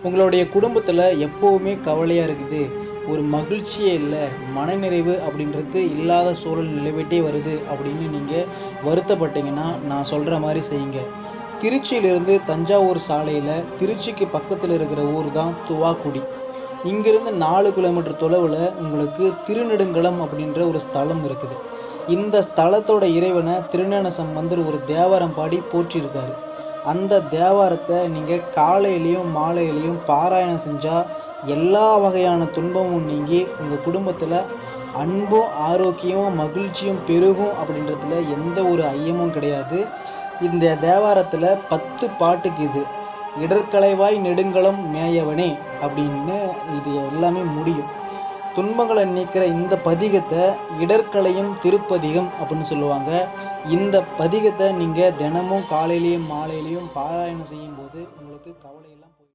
உங்களுடைய குடும்பத்தில் எப்போவுமே கவலையாக இருக்குது, ஒரு மகிழ்ச்சியே இல்லை, மனநிறைவு அப்படின்றது இல்லாத சூழல் நிலவிட்டே வருது அப்படின்னு நீங்கள் வருத்தப்பட்டீங்கன்னா நான் சொல்கிற மாதிரி செய்யுங்க. திருச்சியிலிருந்து தஞ்சாவூர் சாலையில் திருச்சிக்கு பக்கத்தில் இருக்கிற ஊர் தான் துவாக்குடி. இங்கிருந்து 4 கிலோமீட்டர் தொலைவில் உங்களுக்கு திருநெடுங்களம் அப்படின்ற ஒரு ஸ்தலம் இருக்குது. இந்த ஸ்தலத்தோட இறைவனை திருஞான சம்பந்தர் ஒரு தேவாரம் பாடி போற்றியிருக்காரு. அந்த தேவாரத்தை நீங்கள் காலையிலையும் மாலையிலையும் பாராயணம் செஞ்சால் எல்லா வகையான துன்பமும் நீங்கி உங்கள் குடும்பத்தில் அன்பும் ஆரோக்கியமும் மகிழ்ச்சியும் பெருகும் அப்படின்றதுல எந்த ஒரு ஐயமும் கிடையாது. இந்த தேவாரத்தில் 10 பாட்டுக்கு இது இடர்களைவாய் நெடுங்களம் மேயவனே அப்படின்னு இது எல்லாமே முடியும். துன்பங்களை நீக்கிற இந்த பதிகத்தை இடர்களையும் திருப்பதிகம் அப்படின்னு சொல்லுவாங்க. இந்த பதிகத்தை நீங்கள் தினமும் காலையிலையும் மாலையிலையும் பாராயணம் செய்யும் போது உங்களுக்கு கவலை